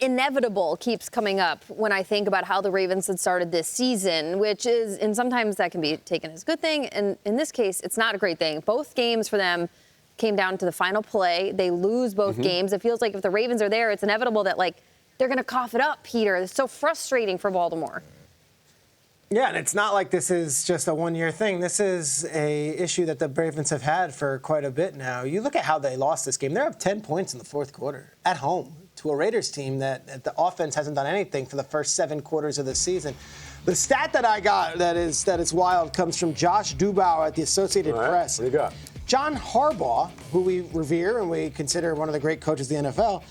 inevitable keeps coming up when I think about how the Ravens had started this season, which is, and sometimes that can be taken as a good thing. And in this case, it's not a great thing. Both games for them came down to the final play. They lose both games. It feels like if the Ravens are there, it's inevitable that, like, they're going to cough it up, Peter. It's so frustrating for Baltimore. Yeah, and it's not like this is just a one-year thing. This is a issue that the Ravens have had for quite a bit now. You look at how they lost this game. They're up 10 points in the fourth quarter at home to a Raiders team that the offense hasn't done anything for the first 7 quarters of the season. The stat that I got that is wild comes from Josh Dubow at the Associated Press. What do you got? John Harbaugh, who we revere and we consider one of the great coaches of the NFL,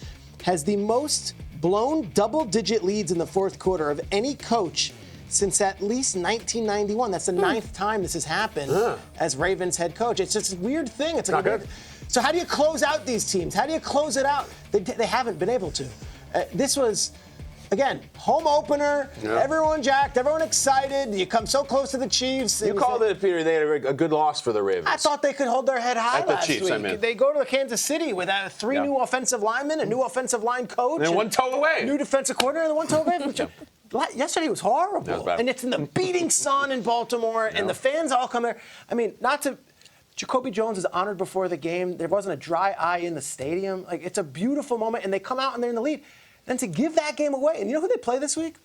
has the most blown double-digit leads in the fourth quarter of any coach since at least 1991. That's the 9th time this has happened as Ravens head coach. It's just a weird thing. It's like good. So how do you close out these teams? How do you close it out? They haven't been able to. This was, again, home opener. Yeah. Everyone jacked. Everyone excited. You come so close to the Chiefs. You called it, Peter. They had a good loss for the Ravens. I thought they could hold their head high last week. They go to Kansas City with 3 new offensive linemen, a new offensive line coach. And one toe away. New defensive coordinator and one toe away. Yesterday was horrible. And it's in the beating sun in Baltimore, and the fans all come there. I mean, Jacoby Jones is honored before the game. There wasn't a dry eye in the stadium. Like, it's a beautiful moment, and they come out and they're in the lead. Then to give that game away, and you know who they play this week?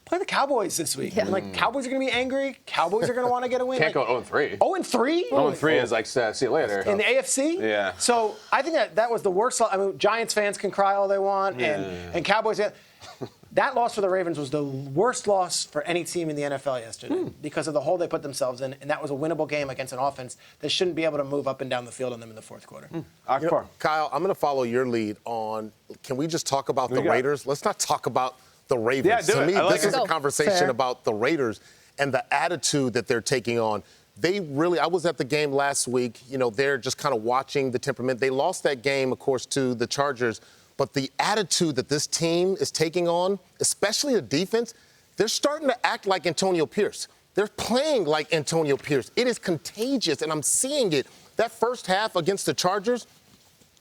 Play the Cowboys this week. Yeah. And, like, Cowboys are going to be angry. Cowboys are going to want to get a win. Can't go 0-3. 0-3? 0-3 is like, see you later. In the AFC? Yeah. So I think that was the worst. I mean, Giants fans can cry all they want, and Cowboys. That loss for the Ravens was the worst loss for any team in the NFL yesterday because of the hole they put themselves in, and that was a winnable game against an offense that shouldn't be able to move up and down the field on them in the fourth quarter. Kyle, I'm going to follow your lead on, can we just talk about the Raiders? Let's not talk about the Ravens. Yeah, to me, this is a conversation Fair. about the Raiders and the attitude that they're taking on. I was at the game last week. You know, they're just kind of watching the temperament. They lost that game, of course, to the Chargers. But the attitude that this team is taking on, especially the defense, they're starting to act like Antonio Pierce. They're playing like Antonio Pierce. It is contagious, and I'm seeing it. That first half against the Chargers,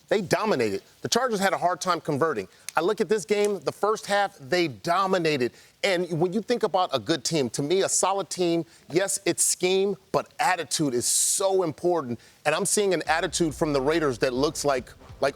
they dominated. The Chargers had a hard time converting. I look at this game, the first half, they dominated. And when you think about a good team, to me, a solid team, yes, it's scheme, but attitude is so important. And I'm seeing an attitude from the Raiders that looks like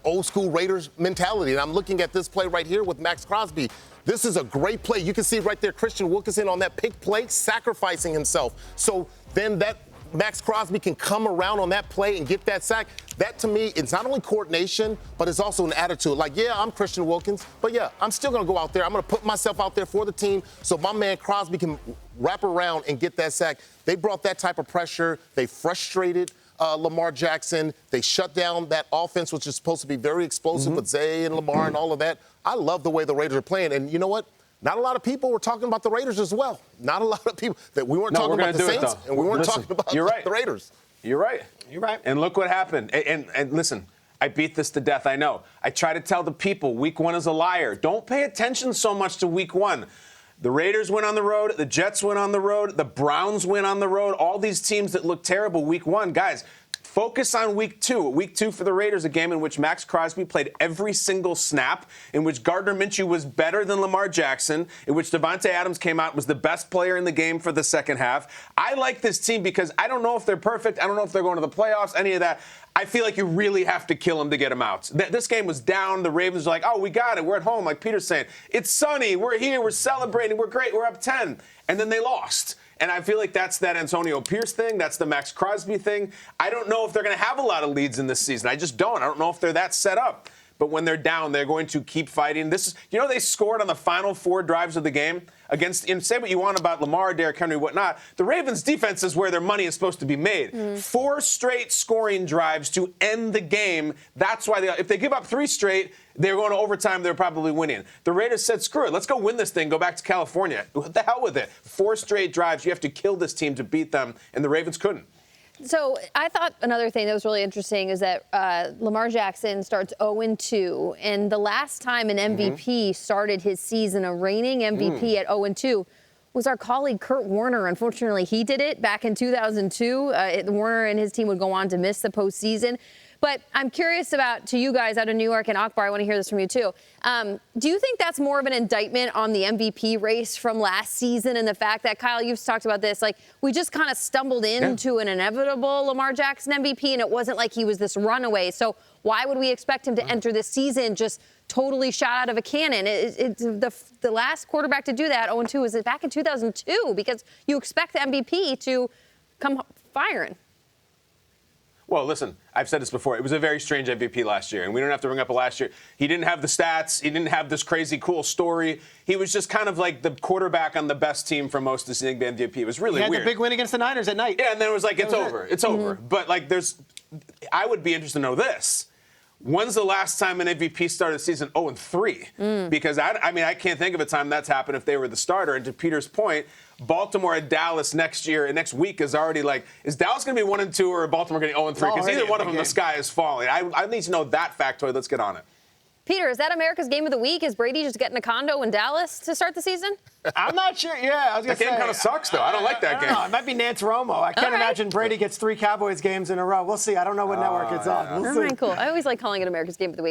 old school Raiders mentality. And I'm looking at this play right here with Max Crosby. This is a great play. You can see right there Christian Wilkinson on that pick play, sacrificing himself. So then that Max Crosby can come around on that play and get that sack. That, to me, it's not only coordination, but it's also an attitude. Like, yeah, I'm Christian Wilkins, but yeah, I'm still going to go out there. I'm going to put myself out there for the team so my man Crosby can wrap around and get that sack. They brought that type of pressure. They frustrated Lamar Jackson. They shut down that offense, which is supposed to be very explosive with Zay and Lamar and all of that. I love the way the Raiders are playing. And you know what? Not a lot of people were talking about the Raiders as well. Not a lot of people. That we weren't talking about the Saints, and we weren't talking about the Raiders. You're right. You're right. And look what happened. And listen, I beat this to death, I know. I try to tell the people, week 1 is a liar. Don't pay attention so much to week 1. The Raiders went on the road. The Jets went on the road. The Browns went on the road. All these teams that look terrible week 1. Guys, focus on week 2. Week 2 for the Raiders, a game in which Max Crosby played every single snap, in which Gardner Minshew was better than Lamar Jackson, in which Devontae Adams came out and was the best player in the game for the second half. I like this team because I don't know if they're perfect. I don't know if they're going to the playoffs, any of that. I feel like you really have to kill them to get them out. This game was down. The Ravens were like, oh, we got it. We're at home, like Peter's saying. It's sunny. We're here. We're celebrating. We're great. We're up 10. And then they lost. And I feel like that's that Antonio Pierce thing. That's the Max Crosby thing. I don't know if they're going to have a lot of leads in this season. I just don't. I don't know if they're that set up. But when they're down, they're going to keep fighting. They scored on the final 4 drives of the game against, and say what you want about Lamar, Derrick Henry, whatnot. The Ravens' defense is where their money is supposed to be made. 4 straight scoring drives to end the game. That's why if they give up 3 straight, they're going to overtime. They're probably winning. The Raiders said, screw it. Let's go win this thing. Go back to California. What the hell with it? 4 straight drives. You have to kill this team to beat them, and the Ravens couldn't. So I thought another thing that was really interesting is that Lamar Jackson starts 0-2, and the last time an MVP started his season, a reigning MVP at 0-2, was our colleague Kurt Warner. Unfortunately, he did it back in 2002. Warner and his team would go on to miss the postseason. But I'm curious to you guys out of New York and Akbar, I want to hear this from you too. Do you think that's more of an indictment on the MVP race from last season and the fact that, Kyle, you've talked about this, like we just kind of stumbled into an inevitable Lamar Jackson MVP and it wasn't like he was this runaway. So why would we expect him to enter this season just totally shot out of a cannon? The last quarterback to do that, 0-2, was back in 2002 because you expect the MVP to come firing. Well, listen, I've said this before. It was a very strange MVP last year, and we don't have to bring up a last year. He didn't have the stats. He didn't have this crazy cool story. He was just kind of like the quarterback on the best team for most of the season. The MVP. It was really weird. He had the big win against the Niners at night. Yeah, and then it was like, it's over. It's over. But, like, I would be interested to know this. When's the last time an MVP started the season 0-3? Because, I can't think of a time that's happened if they were the starter. And to Peter's point, Baltimore and Dallas next week is already like, is Dallas going to be 1-2 or Baltimore going to be 0-3? Because either one of them, the sky is falling. I need to know that factoid. Let's get on it. Peter, is that America's Game of the Week? Is Brady just getting a condo in Dallas to start the season? I'm not sure. Yeah, I was going to say. That game kind of sucks, though. I don't like that game. It might be Nance Romo. I can't imagine Brady gets 3 Cowboys games in a row. We'll see. I don't know what network it's on. All right, cool. I always like calling it America's Game of the Week.